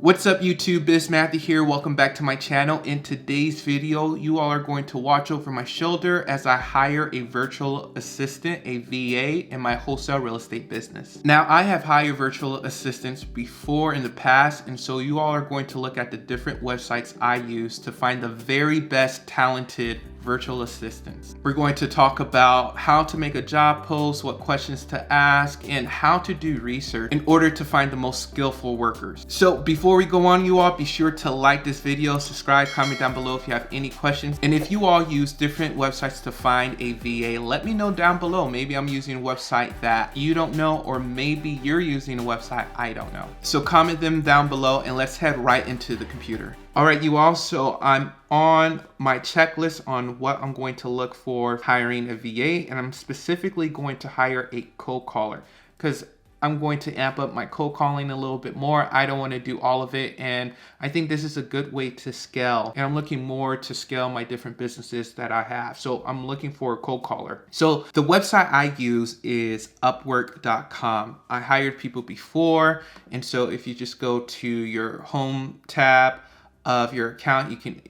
What's up YouTube, it's Matthew here. Welcome back to my channel. In today's video, you all are going to watch over my shoulder as I hire a virtual assistant, a VA, in my wholesale real estate business. Now, I have hired virtual assistants before in the past, and so you all are going to look at the different websites I use to find the very best talented virtual assistants. We're going to talk about how to make a job post, what questions to ask, and how to do research in order to find the most skillful workers. So before we go on, you all be sure to like this video, subscribe, comment down below if you have any questions. And if you all use different websites to find a VA, let me know down below. Maybe I'm using a website that you don't know, or maybe you're using a website I don't know. So comment them down below and let's head right into the computer. All right, you all, so I'm on my checklist on what I'm going to look for hiring a VA, and I'm specifically going to hire a cold caller because I'm going to amp up my cold calling a little bit more. I don't want to do all of it, and I think this is a good way to scale, and I'm looking more to scale my different businesses that I have. So I'm looking for a cold caller. So the website I use is Upwork.com. I hired people before, and so if you just go to your home tab of your account, you can,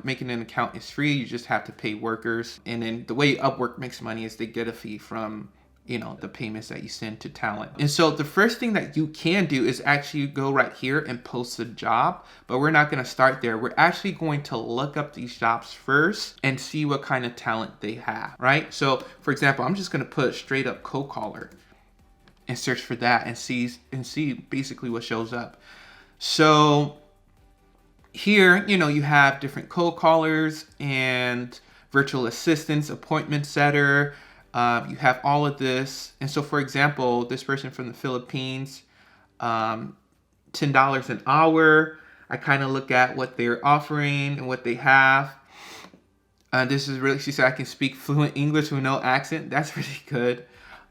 making an account is free. You just have to pay workers. And then the way Upwork makes money is they get a fee from, the payments that you send to talent. And so the first thing that you can do is actually go right here and post a job, but we're not going to start there. We're actually going to look up these jobs first and see what kind of talent they have, right? So for example, I'm just going to put straight up cold caller and search for that and see basically what shows up. So here, you have different cold callers and virtual assistants, appointment setter. You have all of this. And so, for example, this person from the Philippines, $10 an hour. I kind of look at what they're offering and what they have. This is really, she said, I can speak fluent English with no accent. That's really good.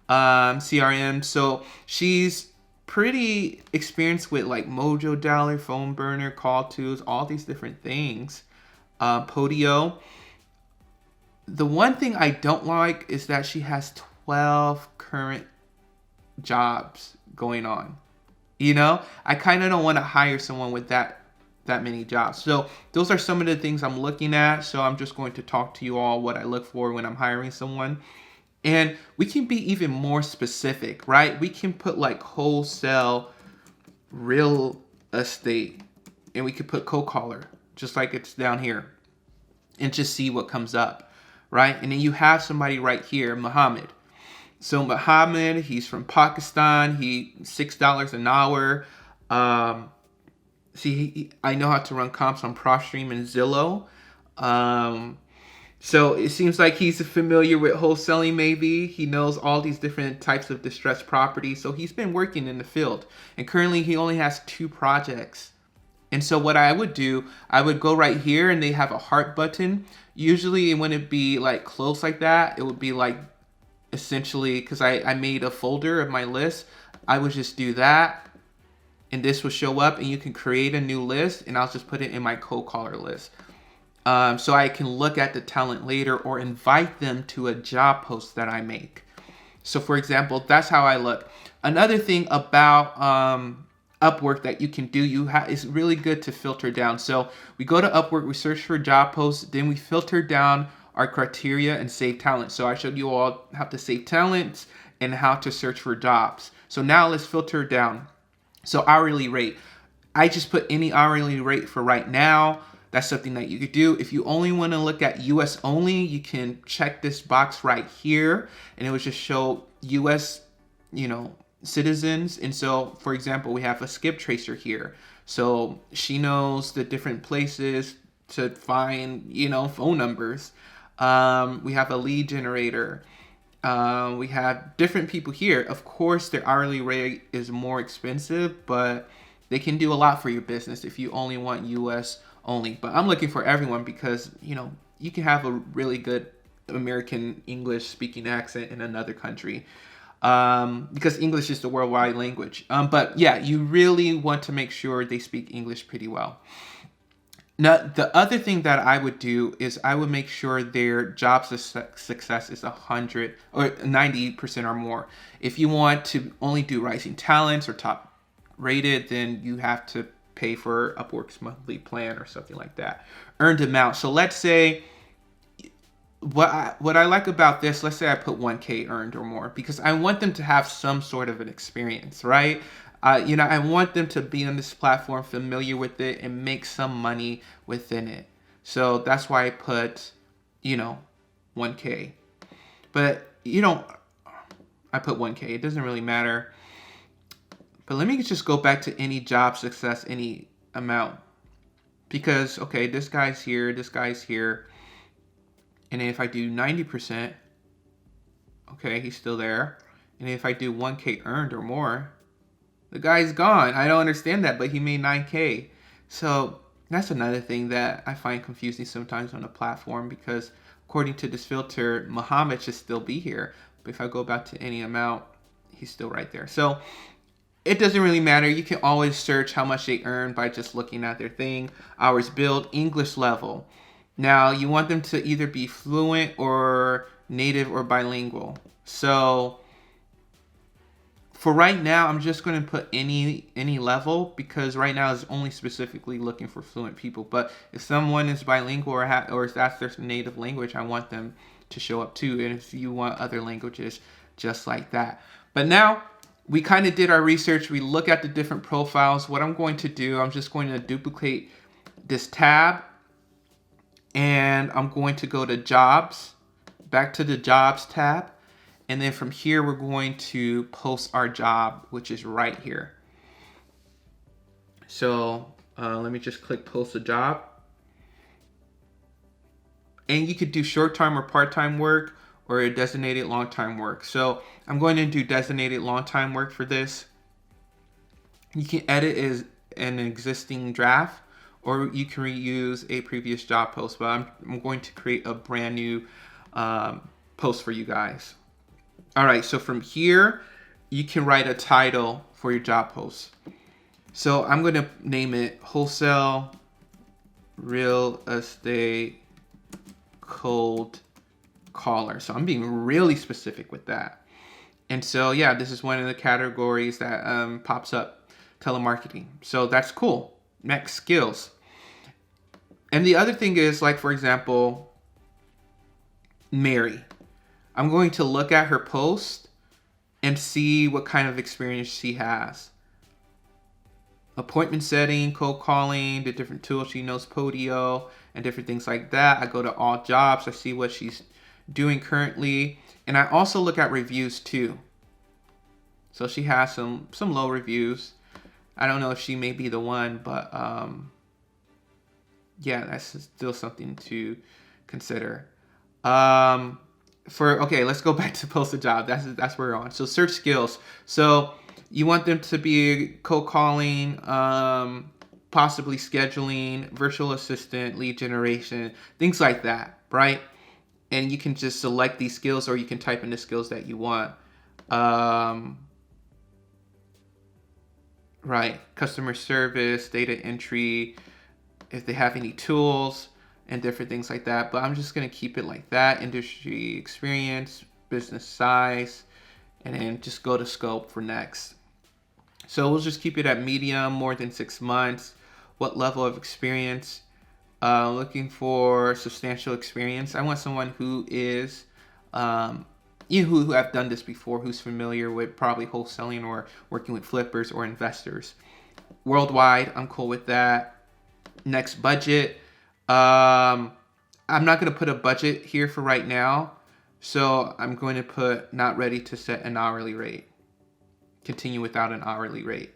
CRM. So she's pretty experienced with like Mojo Dialer, Phone Burner, Call Tools, all these different things. Podio. The one thing I don't like is that she has 12 current jobs going on. I kind of don't want to hire someone with that many jobs. So those are some of the things I'm looking at. So I'm just going to talk to you all what I look for when I'm hiring someone. And we can be even more specific, right? We can put like wholesale real estate, and we could put cold caller, just like it's down here, and just see what comes up, right? And then you have somebody right here, Muhammad. So Muhammad, he's from Pakistan. He $6 an hour. I know how to run comps on PropStream and Zillow. So it seems like he's familiar with wholesaling maybe. He knows all these different types of distressed property. So he's been working in the field. And currently he only has 2 projects. And so what I would do, I would go right here and they have a heart button. Usually it wouldn't be like close like that. It would be like essentially, because I made a folder of my list. I would just do that. And this will show up and you can create a new list. And I'll just put it in my cold caller list. So I can look at the talent later or invite them to a job post that I make. So for example, that's how I look. Another thing about Upwork that you can do, it's really good to filter down. So we go to Upwork, we search for job posts, then we filter down our criteria and save talent. So I showed you all how to save talent and how to search for jobs. So now let's filter down. So hourly rate. I just put any hourly rate for right now. That's something that you could do. If you only want to look at US only, you can check this box right here and it will just show US, citizens. And so, for example, we have a skip tracer here. So she knows the different places to find, phone numbers. We have a lead generator. We have different people here. Of course, their hourly rate is more expensive, but they can do a lot for your business if you only want US only. But I'm looking for everyone because, you can have a really good American English speaking accent in another country. Because English is the worldwide language. But yeah, you really want to make sure they speak English pretty well. Now, the other thing that I would do is I would make sure their job success is 100 or 90% or more. If you want to only do rising talents or top rated, then you have to pay for Upwork's monthly plan or something like that. Earned amount. So let's say what I like about this, let's say I put 1K earned or more, because I want them to have some sort of an experience, right? I want them to be on this platform, familiar with it, and make some money within it. So that's why I put, 1K. But, I put 1K. It doesn't really matter. But let me just go back to any job success, any amount. Because, okay, this guy's here, this guy's here. And if I do 90%, okay, he's still there. And if I do 1K earned or more, the guy's gone. I don't understand that, but he made 9K. So that's another thing that I find confusing sometimes on the platform, because according to this filter, Muhammad should still be here. But if I go back to any amount, he's still right there. So it doesn't really matter. You can always search how much they earn by just looking at their thing. Hours billed, English level. Now, you want them to either be fluent or native or bilingual. So for right now, I'm just going to put any level, because right now it's only specifically looking for fluent people. But if someone is bilingual or if that's their native language, I want them to show up too. And if you want other languages, just like that. But now we kind of did our research. We look at the different profiles. What I'm going to do, I'm just going to duplicate this tab. And I'm going to go to jobs, back to the jobs tab. And then from here, we're going to post our job, which is right here. So let me just click post a job. And you could do short-time or part-time work, or a designated long-time work. So I'm going to do designated long-time work for this. You can edit as an existing draft, or you can reuse a previous job post, but I'm going to create a brand new post for you guys. All right, so from here, you can write a title for your job post. So I'm going to name it Wholesale Real Estate Cold Caller. So I'm being really specific with that. And so, yeah, this is one of the categories that pops up, telemarketing. So that's cool. Next, skills. And the other thing is, like, for example, Mary. I'm going to look at her post and see what kind of experience she has. Appointment setting, cold calling, the different tools she knows, Podio, and different things like that. I go to all jobs. I see what she's doing currently. And I also look at reviews too. So she has some low reviews. I don't know if she may be the one, but yeah, that's still something to consider. Okay, let's go back to post a job. That's where we're on. So search skills. So you want them to be cold calling, possibly scheduling, virtual assistant, lead generation, things like that, right? And you can just select these skills, or you can type in the skills that you want. Right, customer service, data entry, if they have any tools and different things like that. But I'm just going to keep it like that. Industry experience, business size, and then just go to scope for next. So we'll just keep it at medium, more than 6 months. What level of experience? Looking for substantial experience. I want someone who is who have done this before, who's familiar with probably wholesaling or working with flippers or investors. Worldwide, I'm cool with that. Next, budget. I'm not going to put a budget here for right now, so I'm going to put not ready to set an hourly rate. Continue without an hourly rate.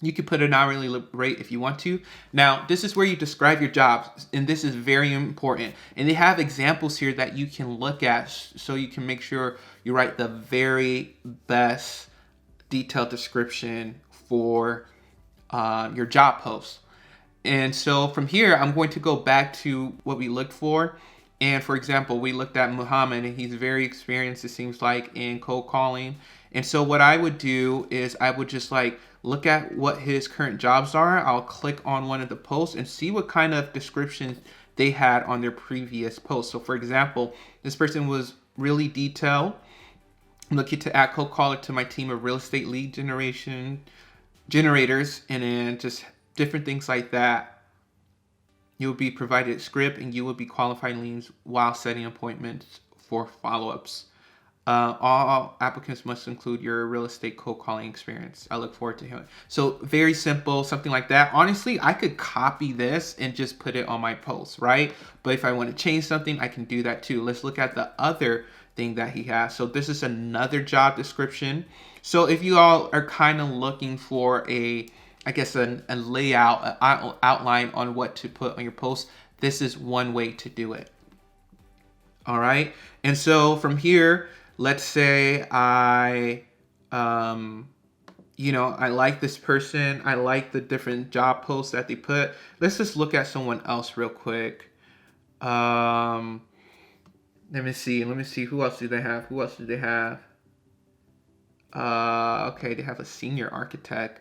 You can put an hourly rate if you want to. Now, this is where you describe your jobs, and this is very important. And they have examples here that you can look at, so you can make sure you write the very best detailed description for your job post. And so from here, I'm going to go back to what we looked for. And for example, we looked at Muhammad, and he's very experienced, it seems like, in cold calling. And so what I would do is I would just look at what his current jobs are. I'll click on one of the posts and see what kind of descriptions they had on their previous posts. So for example, this person was really detailed. I'm looking to add cold caller to my team of real estate lead generators, and then just different things like that. You will be provided a script and you will be qualifying leads while setting appointments for follow-ups. All applicants must include your real estate cold calling experience. I look forward to hearing. So very simple, something like that. Honestly, I could copy this and just put it on my post, right? But if I want to change something, I can do that too. Let's look at the other thing that he has. So this is another job description. So if you all are kind of looking for a layout, an outline on what to put on your post, this is one way to do it. All right. And so from here, let's say I like this person. I like the different job posts that they put. Let's just look at someone else real quick. Let me see. Who else do they have? Okay, they have a senior architect.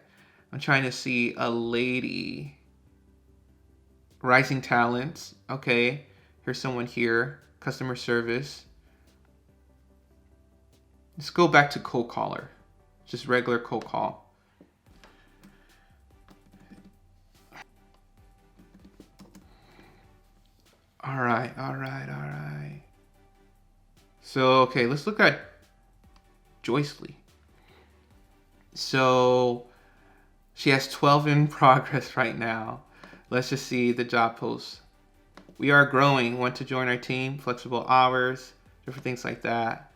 I'm trying to see a lady. Rising talents. Okay, here's someone here. Customer service. Let's go back to cold caller. Just regular cold call. All right. So, okay, let's look at Joyce Lee. So, she has 12 in progress right now. Let's just see the job post. We are growing. Want to join our team? Flexible hours, different things like that.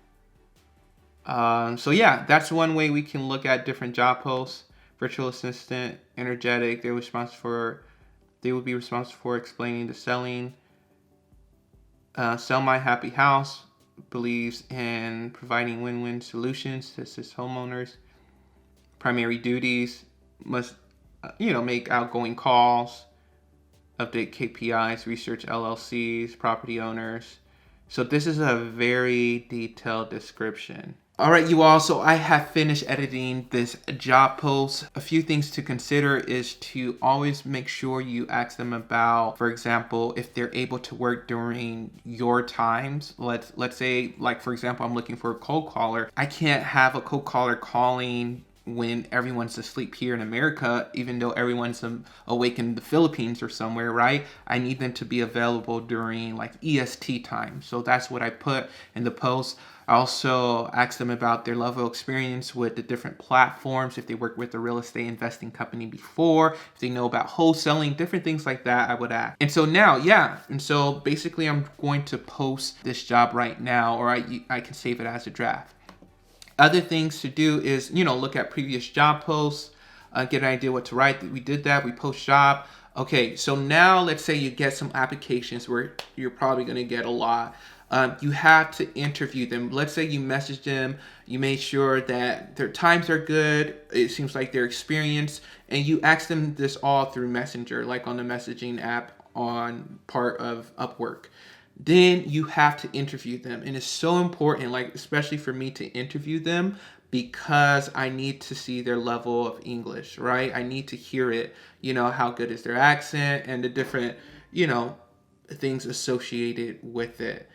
So yeah, that's one way we can look at different job posts. Virtual assistant, energetic. They will be responsible for explaining the selling. Sell My Happy House believes in providing win-win solutions to assist homeowners. Primary duties must, make outgoing calls, update KPIs, research LLCs, property owners. So this is a very detailed description. All right, you all, so I have finished editing this job post. A few things to consider is to always make sure you ask them about, for example, if they're able to work during your times. Let's say, like, for example, I'm looking for a cold caller. I can't have a cold caller calling when everyone's asleep here in America, even though everyone's awake in the Philippines or somewhere, right? I need them to be available during like EST time. So that's what I put in the post. I also asked them about their level of experience with the different platforms, if they worked with a real estate investing company before, if they know about wholesaling, different things like that I would ask. And so now, so basically I'm going to post this job right now, or I can save it as a draft. Other things to do is, look at previous job posts, get an idea what to write. We did that, we post job. Okay, so now let's say you get some applications where you're probably gonna get a lot. You have to interview them. Let's say you message them, you make sure that their times are good, it seems like they're experienced, and you ask them this all through Messenger, like on the messaging app on part of Upwork. Then you have to interview them. And it's so important, like especially for me to interview them, because I need to see their level of English, right? I need to hear it, how good is their accent and the different, things associated with it,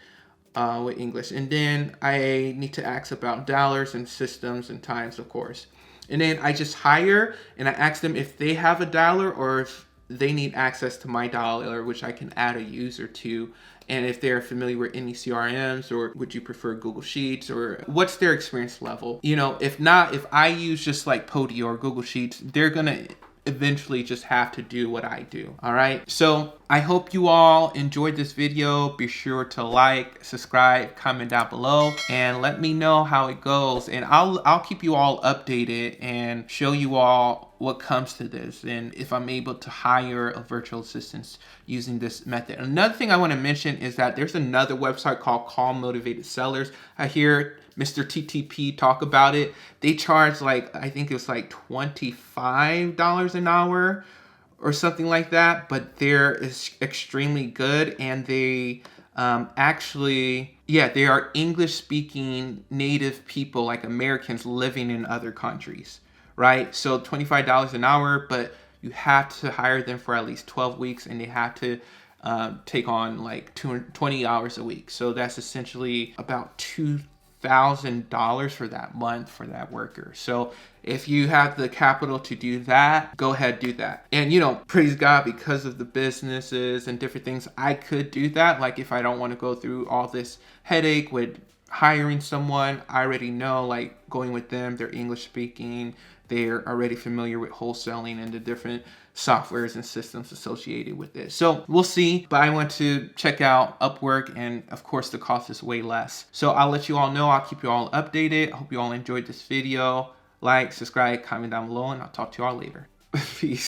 with English. And then I need to ask about dollars and systems and times, of course. And then I just hire and I ask them if they have a dialer or if they need access to my dialer, which I can add a user to. And if they're familiar with any CRMs, or would you prefer Google Sheets, or what's their experience level? If not, if I use just like Podio or Google Sheets, they're gonna eventually just have to do what I do. All right. So I hope you all enjoyed this video. Be sure to like, subscribe, comment down below, and let me know how it goes. And I'll keep you all updated and show you all what comes to this, and if I'm able to hire a virtual assistant using this method. Another thing I want to mention is that there's another website called Call Motivated Sellers. I hear Mr. TTP talk about it. They charge I think it's like $25 an hour or something like that, but they're extremely good, and they they are English speaking native people, like Americans living in other countries, right? So $25 an hour, but you have to hire them for at least 12 weeks, and they have to take on like 20 hours a week. So that's essentially about $1,000 for that month for that worker. So if you have the capital to do that, go ahead, do that. And praise God, because of the businesses and different things, I could do that. Like if I don't want to go through all this headache with hiring someone, I already know, like going with them, they're English speaking, they're already familiar with wholesaling and the different softwares and systems associated with it. So we'll see, but I want to check out Upwork, and of course the cost is way less. So I'll let you all know. I'll keep you all updated. I hope you all enjoyed this video. Like, subscribe, comment down below, and I'll talk to you all later. Peace.